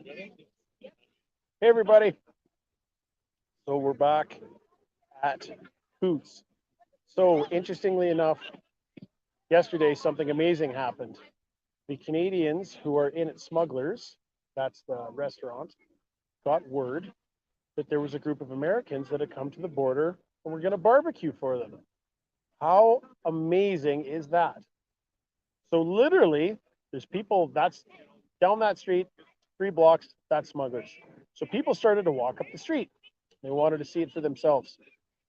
Hey, everybody. So we're back at Coutts. So interestingly enough, yesterday something amazing happened. The Canadians who are in it smugglers, that's the restaurant, got word that there was a group of Americans that had come to the border and were going to barbecue for them. How amazing is that? So literally, there's people that's down that street, 3 blocks, that's smugglers. So people started to walk up the street. They wanted to see it for themselves.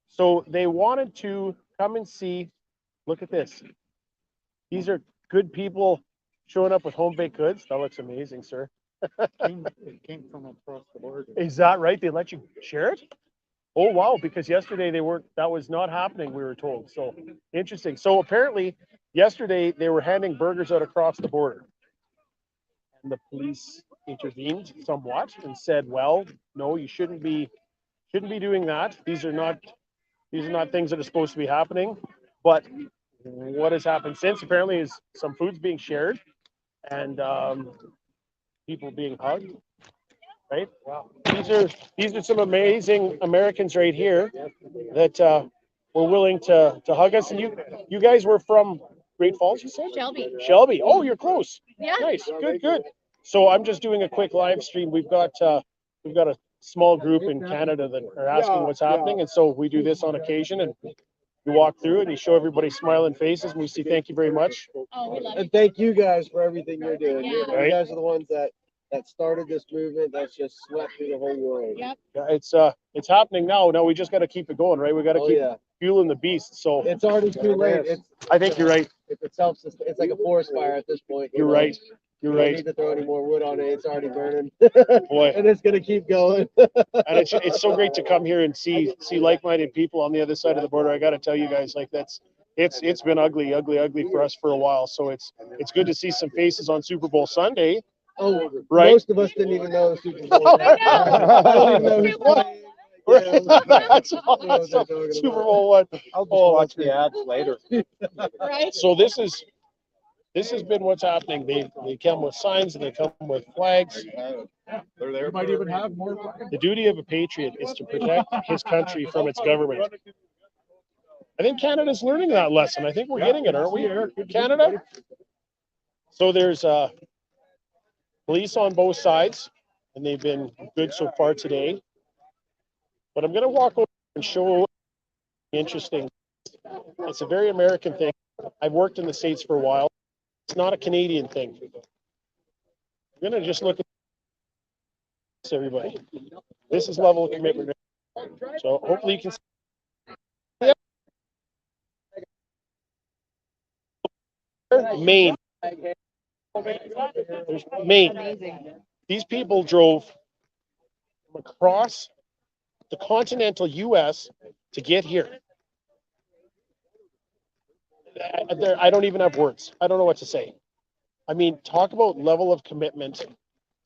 So they wanted to come and see. Look at this. These are good people showing up with home baked goods. That looks amazing, sir. It came from across the border. Is that right? They let you share it? Oh wow! Because yesterday they weren't. That was not happening. We were told. So interesting. So apparently, yesterday they were handing burgers out across the border, and the police intervened somewhat and said, "Well, no, you shouldn't be doing that. These are not things that are supposed to be happening." But what has happened since apparently is some food's being shared and people being hugged. Right? Wow. These are some amazing Americans right here that were willing to hug us. And you guys were from Great Falls, you said? Shelby. Shelby. Oh, you're close. Yeah. Nice. Good. Good. So I'm just doing a quick live stream. We've got a small group in Canada that are asking what's happening, and so we do this on occasion. And you walk through and you show everybody smiling faces, and we say thank you very much. Oh, we love And it. thank you guys for everything you're doing. Yeah. Right. You guys are the ones that started this movement that's just swept through the whole world. Yep. Yeah, it's happening now. Now we just got to keep it going, right? We got to Oh keep yeah. fueling the beast. So It's already too late. It's I think you're right. it's self it's like a forest fire at this point. You're right. You're You don't right. need to throw any more wood on it. It's already burning. Boy. And it's gonna keep going. And it's so great to come here and see like-minded people on the other side of the border. I got to tell you guys, like it's been ugly for us for a while. So it's good to see some faces on Super Bowl Sunday. Oh, Right. most of us didn't even know the Super Bowl. I don't even know who's playing. That's awesome. Super Bowl one. I'll just watch the ads later. Right? So this has been what's happening. They come with signs and they come with flags. They're there. Might even have more. The duty of a patriot is to protect his country from its government. I think Canada's learning that lesson. I think we're getting it, aren't we, Canada? So there's police on both sides, and they've been good so far today. But I'm going to walk over and show interesting. It's a very American thing. I've worked in the States for a while. It's not a Canadian thing. I'm going to just look at this, everybody. This is level of commitment. So hopefully you can see. Maine. There's Maine. Amazing. These people drove from across the continental U.S. to get here. I don't even have words. I don't know what to say. I mean, talk about level of commitment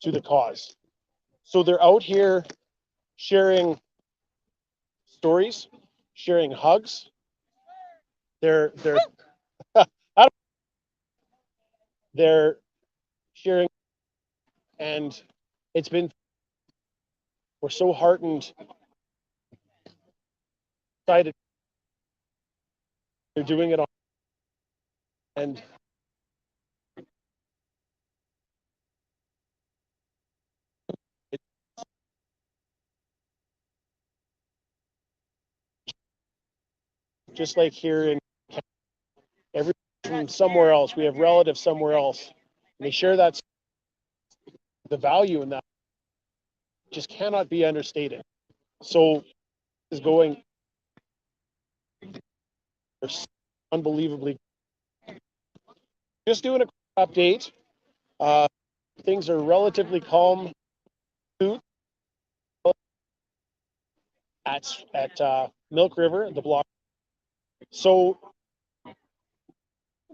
to the cause. So they're out here sharing stories, sharing hugs. They're they're sharing, and it's been, we're so heartened, excited. They're doing it on, and just like here in Canada, every from somewhere else, we have relatives somewhere else, and they share that. The value in that just cannot be understated. So is going unbelievably. Just doing a quick update. Things are relatively calm at Milk River, the block. So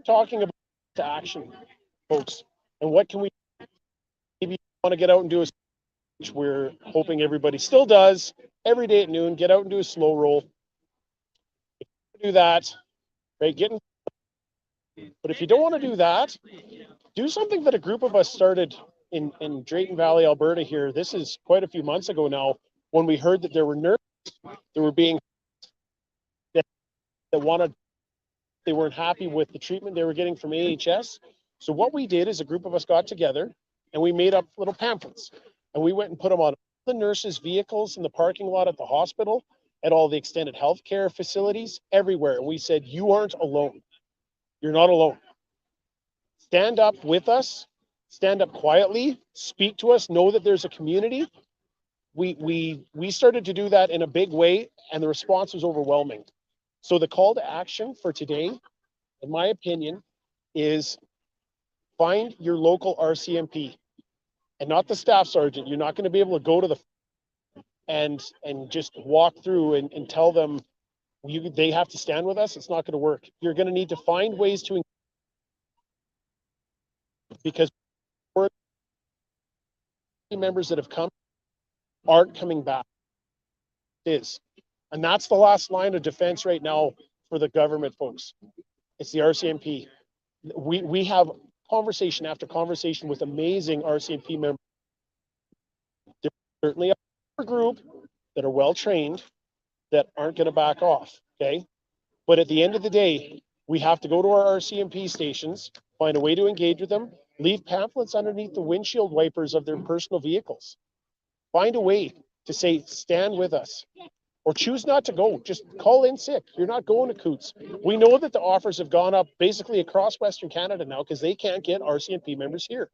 talking about to action, folks, and what can we maybe want to get out and do a, which we're hoping everybody still does every day at noon. Get out and do a slow roll. Do that, right? But if you don't want to do that, do something that a group of us started in Drayton Valley, Alberta here, this is quite a few months ago now, when we heard that there were nurses that were being that, that wanted they weren't happy with the treatment they were getting from AHS. So what we did is a group of us got together and we made up little pamphlets and we went and put them on the nurses' vehicles in the parking lot at the hospital, at all the extended healthcare facilities, everywhere. And we said, you aren't alone. You're not alone. Stand up with us, stand up quietly, speak to us, know that there's a community. We started to do that in a big way, and the response was overwhelming. So the call to action for today, in my opinion, is find your local RCMP and not the staff sergeant. You're not going to be able to go to the and just walk through and tell them they have to stand with us. It's not going to work. You're going to need to find ways to, because members that have come aren't coming back. And that's the last line of defense right now for the government, folks. It's the RCMP. We have conversation after conversation with amazing RCMP members. There's certainly a group that are well trained that aren't going to back off. Okay. But at the end of the day, we have to go to our RCMP stations, find a way to engage with them, leave pamphlets underneath the windshield wipers of their personal vehicles. Find a way to say, stand with us, or choose not to go. Just call in sick. You're not going to Coutts. We know that the offers have gone up basically across Western Canada now because they can't get RCMP members here.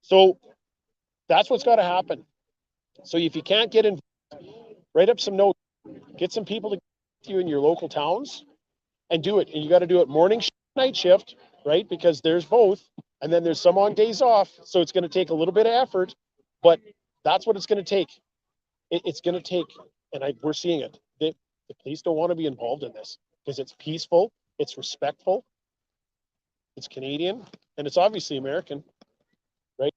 So that's what's got to happen. So if you can't get in, write up some notes, get some people to get you in your local towns and do it. And you got to do it morning shift, night shift, right? Because there's both. And then there's some on days off. So it's going to take a little bit of effort, but that's what it's going to take. It's going to take, and we're seeing it. The police don't want to be involved in this because it's peaceful, it's respectful, it's Canadian, and it's obviously American, right?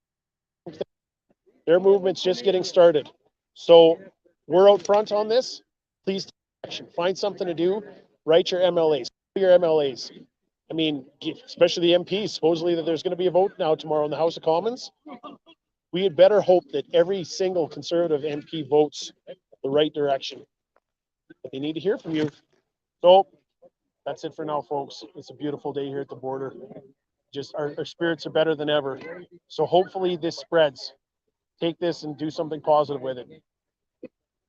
Their movement's just getting started. So we're out front on this. Please take action. Find something to do. Write your MLAs. Your MLAs. I mean, especially the MPs. Supposedly that there's going to be a vote now tomorrow in the House of Commons. We had better hope that every single Conservative MP votes the right direction. But they need to hear from you. So that's it for now, folks. It's a beautiful day here at the border. Just our spirits are better than ever. So hopefully this spreads. Take this and do something positive with it.